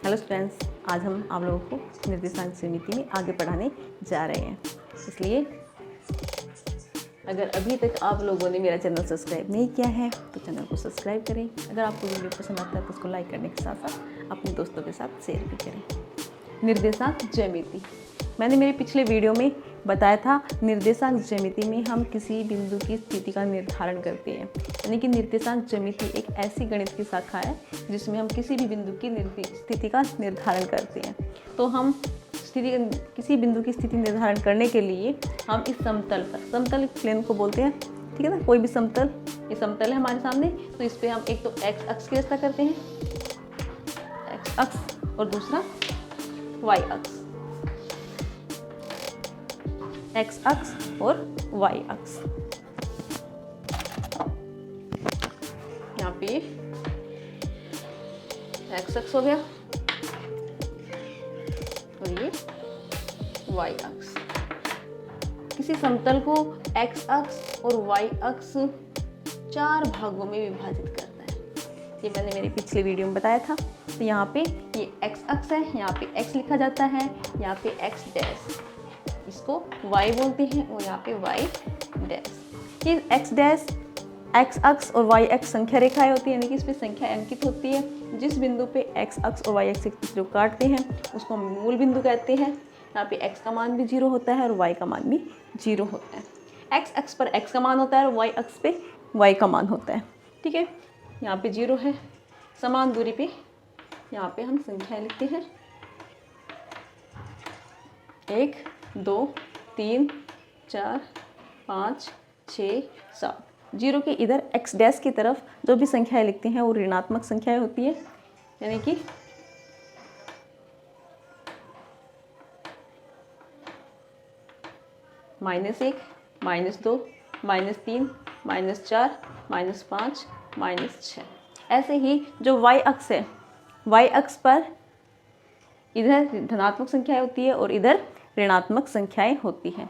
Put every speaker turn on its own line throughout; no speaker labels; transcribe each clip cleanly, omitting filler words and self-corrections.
Hello students, आज हम आप लोगों को निर्देशांक समिति में आगे पढ़ाने जा रहे हैं। इसलिए अगर अभी तक आप लोगों ने मेरा चैनल सब्सक्राइब नहीं किया है तो चैनल को सब्सक्राइब करें। अगर आपको वीडियो पसंद आता है तो उसको लाइक करने के साथ साथ अपने दोस्तों के साथ शेयर भी करें। निर्देशांक ज्यामिति, मैंने मेरे पिछले वीडियो में बताया था, निर्देशांक ज्यामिति में हम किसी बिंदु की स्थिति का निर्धारण करते हैं। यानी कि निर्देशांक ज्यामिति एक ऐसी गणित की शाखा है जिसमें हम किसी भी बिंदु की स्थिति का निर्धारण करते हैं। तो हम किसी बिंदु की स्थिति निर्धारण करने के लिए हम इस समतल प्लेन को बोलते हैं, ठीक है ना। कोई भी समतल, ये समतल है हमारे सामने, तो इस पर हम एक तो एक्स अक्ष की रचना करते हैं, एक्स अक्ष, और दूसरा वाई अक्ष, एक्स अक्ष और वाई अक्ष। यहाँ पे एक्स अक्ष हो गया और ये वाई अक्ष। किसी समतल को एक्स अक्ष और वाई अक्ष 4 भागों में विभाजित करना है। ये मैंने मेरे पिछले वीडियो में बताया था। तो यहाँ पे ये एक्स अक्ष है, यहाँ पे एक्स लिखा जाता है, यहाँ पे एक्स डैश, इसको y बोलते हैं, और यहाँ पे y डैश। ये x डैश, x अक्ष और y अक्ष संख्या रेखाएं होती है, यानी कि इस पे संख्या अंकित होती है। जिस बिंदु पे x अक्ष और y अक्ष एक दूसरे को काटते हैं उसको हम मूल बिंदु कहते हैं। यहाँ पे x का मान भी 0 होता है और y का मान भी 0 होता है। x अक्ष पर x का मान होता है और y अक्ष पे y का मान होता है, ठीक है। यहाँ पे 0 है। समान दूरी पे यहाँ पे हम संख्या लिखते हैं, 1 2 3 4 5 6 7। 0 के इधर x डैश की तरफ जो भी संख्याएं लिखते हैं वो ऋणात्मक संख्याएं होती है, यानी कि -1, -2, -3, -4, -5, -6। ऐसे ही जो y अक्ष है, y अक्ष पर इधर धनात्मक संख्याएं होती है और इधर ऋणात्मक संख्याएं होती हैं।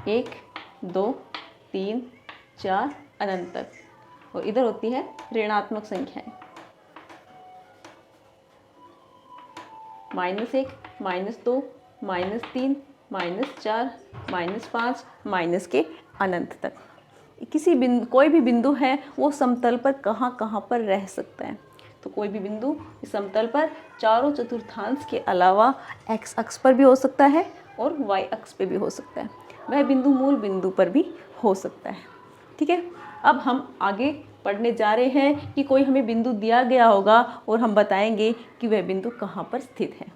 1 2 3 4 अनंत तक, और इधर होती है ऋणात्मक संख्याएं, -1, -2, -3, -4, -5, माइनस के अनंत तक। कोई भी बिंदु है वो समतल पर कहाँ कहाँ पर रह सकता है। तो कोई भी बिंदु इस समतल पर चारों चतुर्थांश के अलावा x अक्ष पर भी हो सकता है और y अक्ष पे भी हो सकता है। वह बिंदु मूल बिंदु पर भी हो सकता है, ठीक है। अब हम आगे पढ़ने जा रहे हैं कि कोई हमें बिंदु दिया गया होगा और हम बताएंगे कि वह बिंदु कहाँ पर स्थित है।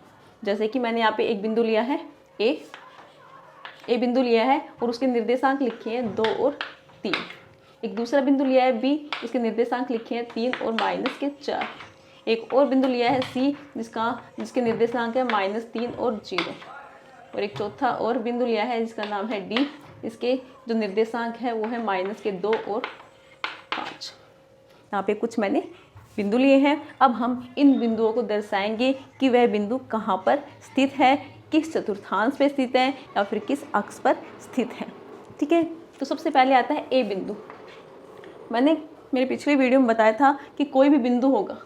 जैसे कि मैंने यहाँ पे एक बिंदु लिया है, ए बिंदु लिया है और उसके निर्देशांक लिखे हैं 2 और 3। एक दूसरा बिंदु लिया है बी, उसके निर्देशांक लिखे हैं 3 और -4। एक और बिंदु लिया है सी, जिसके निर्देशांक है -3 और 0। और एक चौथा और बिंदु लिया है जिसका नाम है डी, इसके जो निर्देशांक है वो है -2 और 5। यहाँ पे कुछ मैंने बिंदु लिए हैं। अब हम इन बिंदुओं को दर्शाएंगे कि वह बिंदु कहाँ पर स्थित है, किस चतुर्थांश पे स्थित है या फिर किस अक्ष पर स्थित है, ठीक है। तो सबसे पहले आता है ए बिंदु। मैंने मेरे पिछले वीडियो में बताया था कि कोई भी बिंदु होगा,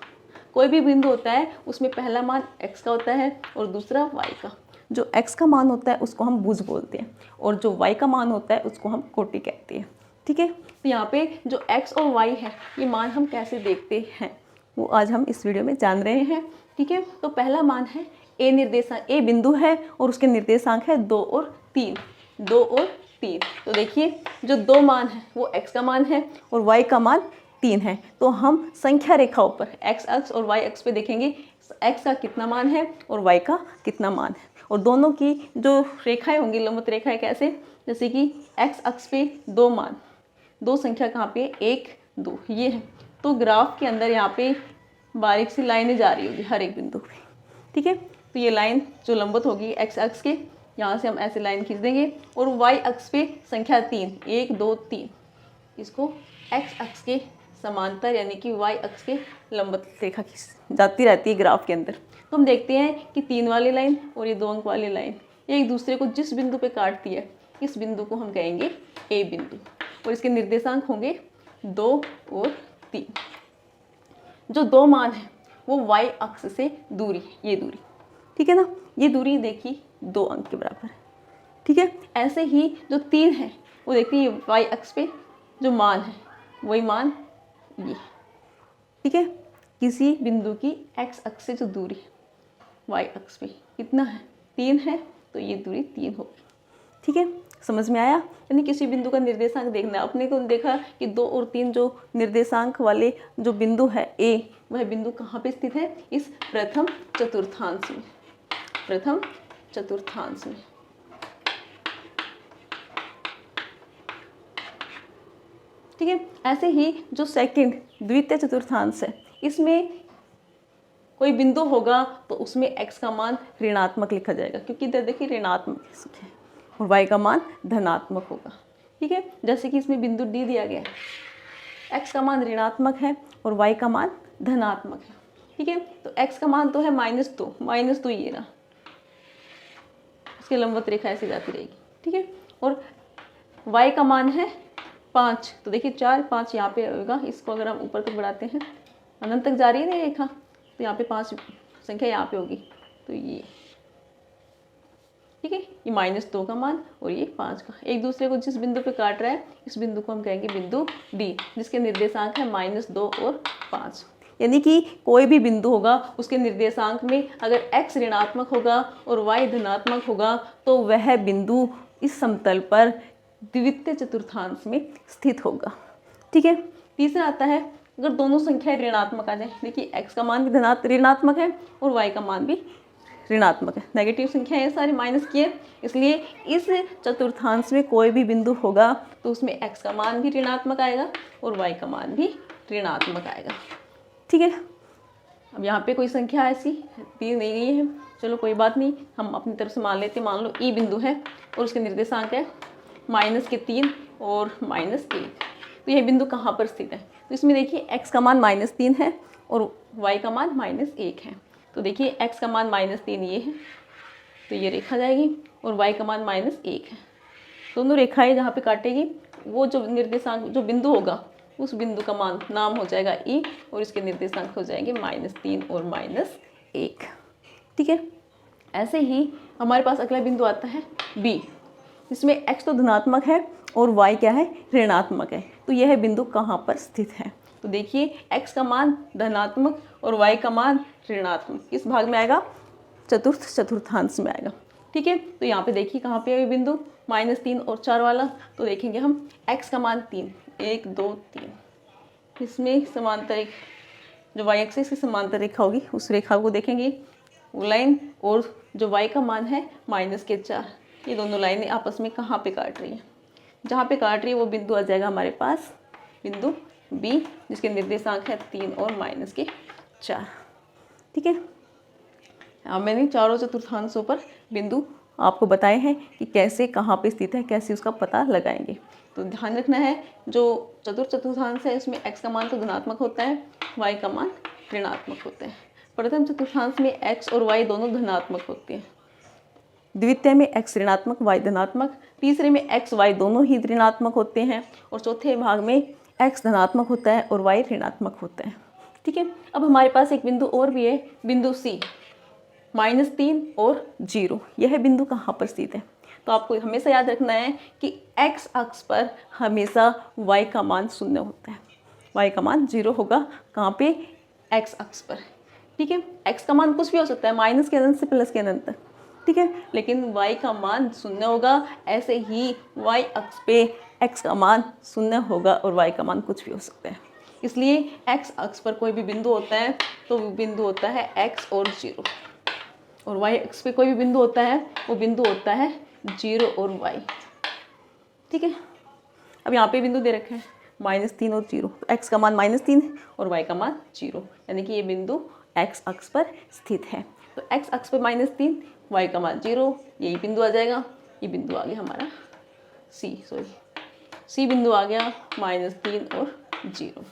कोई भी बिंदु होता है उसमें पहला मान x का होता है और दूसरा y का। जो x का मान होता है उसको हम भुज बोलते हैं और जो y का मान होता है उसको हम कोटि कहते हैं, ठीक है। तो यहाँ पे जो x और y है ये मान हम कैसे देखते हैं वो आज हम इस वीडियो में जान रहे हैं, ठीक है। तो पहला मान है ए बिंदु है और उसके निर्देशांक है 2 और 3, 2 और 3। तो देखिए जो 2 मान है वो x का मान है और y का मान 3 है। तो हम संख्या रेखाओं पर x अक्ष और y अक्ष पे देखेंगे x का कितना मान है और y का कितना मान है, और दोनों की जो रेखाएं होंगी लंबवत रेखाएं कैसे, जैसे कि x अक्ष पे 2 मान, 2 संख्या कहाँ पे 1 2 ये है। तो ग्राफ के अंदर यहाँ पे बारीक सी लाइनें जा रही होगी हर एक बिंदु पे, ठीक है। तो ये लाइन जो लंबवत होगी x अक्ष के, यहाँ से हम ऐसे लाइन खींच देंगे, और y अक्ष पे संख्या 3 1 2 3, इसको x अक्ष के समांतर यानी कि y अक्ष के लंबवत रेखा जाती रहती है ग्राफ के अंदर। तो हम देखते हैं कि 3 वाली लाइन और ये 2 अंक वाली लाइन एक दूसरे को जिस बिंदु पे काटती है, इस बिंदु को हम कहेंगे ए बिंदु, और इसके निर्देशांक होंगे 2 और 3। जो दो मान है वो y अक्ष से दूरी, ये दूरी, ठीक है ना, ये दूरी देखिए 2 अंक के बराबर है, ठीक है। ऐसे ही जो 3 है वो देखिए y अक्ष पे जो मान है वही मान ये, ठीक है। किसी बिंदु की x अक्ष से जो दूरी है y अक्ष पे कितना है, 3 है, तो ये दूरी 3 होगी, ठीक है। समझ में आया? यानी किसी बिंदु का निर्देशांक देखना है। अपने को देखा कि 2 और 3 जो निर्देशांक वाले जो बिंदु है A, वह बिंदु कहाँ पे स्थित है, इस प्रथम चतुर्थांश में, प्रथम चतुर्थांश में, ठीक है। ऐसे ही जो सेकंड द्वितीय चतुर्थांश है, इसमें कोई बिंदु होगा तो उसमें x का मान ऋणात्मक लिखा जाएगा, क्योंकि इधर देखिए ऋणात्मक है और y का मान धनात्मक होगा, ठीक है। जैसे कि इसमें बिंदु D दिया गया है, x का मान ऋणात्मक है और y का मान धनात्मक है, ठीक है। तो x का मान तो है -2 ये ना, इसके लंबवत रेखा ऐसे जाती रहेगी, ठीक है। और y का मान है 5, तो देखिए 4 5 यहाँ पे होगा, इसको अगर हम ऊपर तक बढ़ाते हैं अनंत तक जा रही है ना रेखा, तो यहाँ पे 5 संख्या यहाँ पे होगी, तो ये, ठीक है, ये -2 का मान और ये 5 का, एक दूसरे को जिस बिंदु पे काट रहा है इस बिंदु को हम कहेंगे बिंदु D, जिसके निर्देशांक है -2 और 5। यानी कि कोई भी बिंदु होगा उसके निर्देशांक में अगर x ऋणात्मक होगा और y धनात्मक होगा तो वह बिंदु इस समतल पर द्वितीय चतुर्थांश में स्थित होगा, ठीक है। तीसरा आता है अगर दोनों संख्याएं ऋणात्मक आ जाए, देखिए x का मान भी ऋणात्मक है और y का मान भी ऋणात्मक है, नेगेटिव संख्या है सारी माइनस की है, इसलिए इस चतुर्थांश में कोई भी बिंदु होगा तो उसमें x का मान भी ऋणात्मक आएगा और y का मान भी ऋणात्मक आएगा, ठीक है। अब यहाँ पे कोई संख्या ऐसी दी नहीं गई है, चलो कोई बात नहीं, हम अपनी तरफ से मान लेते हैं। मान लो E बिंदु है और उसके निर्देशांक है -3 और -1, तो यह बिंदु कहाँ पर स्थित है, तो इसमें देखिए x का मान -3 है और y का मान -1 है, तो देखिए x का मान -3 ये है, तो ये रेखा जाएगी और y का मान -1 है, दोनों रेखाएं जहाँ पे काटेगी वो जो निर्देशांक जो बिंदु होगा उस बिंदु का मान नाम हो जाएगा E और इसके निर्देशांक हो जाएंगे -3 और -1, ठीक है। ऐसे ही हमारे पास अगला बिंदु आता है B, जिसमें x तो धनात्मक है और y क्या है, ऋणात्मक है, तो यह बिंदु कहाँ पर स्थित है, तो देखिए x का मान धनात्मक और y का मान ऋणात्मक किस भाग में आएगा, चतुर्थांश में आएगा, ठीक है। तो यहाँ पे देखिए कहाँ पे है बिंदु -3 और 4 वाला, तो देखेंगे हम x का मान 3, 1 2 3, इसमें समांतर जो y एक्सिस की समांतर रेखा होगी उस रेखा को देखेंगे वो लाइन, और जो y का मान है -4, ये दोनों लाइनें आपस में कहाँ पे काट रही हैं, जहाँ पे काट रही है वो बिंदु आ जाएगा हमारे पास बिंदु B, जिसके निर्देशांक है 3 और -4, ठीक है। अब मैंने चारों चतुर्थांशों पर बिंदु आपको बताए हैं कि कैसे कहाँ पे स्थित है, कैसे उसका पता लगाएंगे। तो ध्यान रखना है जो चतुर्थांश है इसमें x का मान तो धनात्मक होता है, y का मान ऋणात्मक होता है। प्रथम चतुर्थांश में x और y दोनों धनात्मक होते हैं, द्वितीय में x ऋणात्मक y धनात्मक, तीसरे में x y दोनों ही ऋणात्मक होते हैं और चौथे भाग में x धनात्मक होता है और y ऋणात्मक होता है, ठीक है। अब हमारे पास एक बिंदु और भी है, बिंदु C, -3 और 0, यह बिंदु कहाँ पर स्थित है, तो आपको हमेशा याद रखना है कि x अक्ष पर हमेशा y का मान 0 होता है, y का मान 0 होगा, कहाँ पे, x अक्ष पर, ठीक है। x का मान कुछ भी हो सकता है, माइनस के अनंत से प्लस के अनंत तक, ठीक है, लेकिन y का मान 0 होगा। ऐसे ही y अक्ष पे x का मान 0 होगा और y का मान कुछ भी हो सकता है, इसलिए x अक्ष पर कोई भी बिंदु होता है तो वो बिंदु होता है x और 0, और y अक्ष पे कोई भी बिंदु होता है वो बिंदु होता है 0 और y, ठीक है। अब यहाँ पे बिंदु दे रखे हैं -3 और 0, तो x का मान -3 और y का मान 0, यानी कि ये बिंदु x अक्ष पर स्थित है। तो x अक्ष पर -3, y का मान 0, यही बिंदु आ जाएगा। ये बिंदु आ गया हमारा C बिंदु आ गया -3 और 0,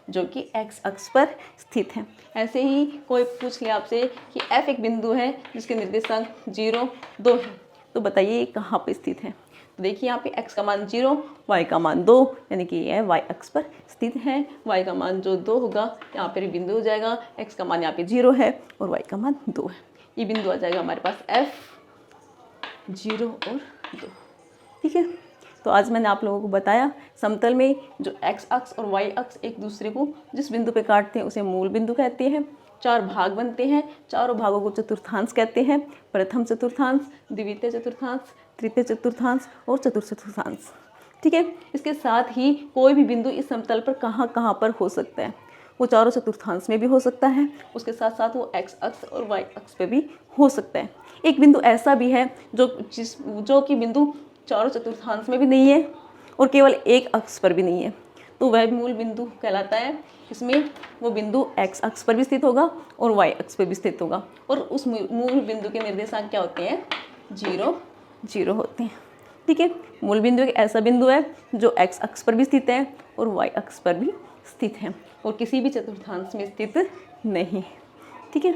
जो कि x अक्ष पर स्थित है। ऐसे ही कोई पूछ ले आपसे कि f एक बिंदु है जिसके निर्देशांक 0 2 है, तो बताइए ये कहाँ पे स्थित है। तो देखिए यहाँ पे x का मान 0, y का मान 2, यानी कि यह y अक्ष पर स्थित है। y का मान जो 2 होगा यहाँ पर बिंदु हो जाएगा, x का मान यहाँ पे 0 है और y का मान 2 है। ये बिंदु आ जाएगा हमारे पास F, 0 और 2। ठीक है, तो आज मैंने आप लोगों को बताया समतल में जो x अक्ष और y अक्ष एक दूसरे को जिस बिंदु पे काटते हैं उसे मूल बिंदु कहते हैं। 4 भाग बनते हैं, चारों भागों को चतुर्थांश कहते हैं। प्रथम चतुर्थांश, द्वितीय चतुर्थांश, तृतीय चतुर्थांश और चतुर्थ चतुर्थांश। ठीक है, इसके साथ ही कोई भी बिंदु इस समतल पर कहाँ कहाँ पर हो सकता है, वो चारों चतुर्थांश में भी हो सकता है, उसके साथ साथ वो x अक्ष और y अक्ष पे भी हो सकता है। एक बिंदु ऐसा भी है जो कि बिंदु चारों चतुर्थांश में भी नहीं है और केवल एक अक्ष पर भी नहीं है, तो वह भी मूल बिंदु कहलाता है। इसमें वो बिंदु x अक्ष पर भी स्थित होगा और y अक्ष पर भी स्थित होगा और उस मूल बिंदु के निर्देशांक क्या होते हैं, 0, 0 होते हैं। ठीक है, मूल बिंदु एक ऐसा बिंदु है जो x अक्ष पर भी स्थित है और y अक्ष पर भी स्थित है और किसी भी चतुर्थांश में स्थित नहीं है। ठीक है।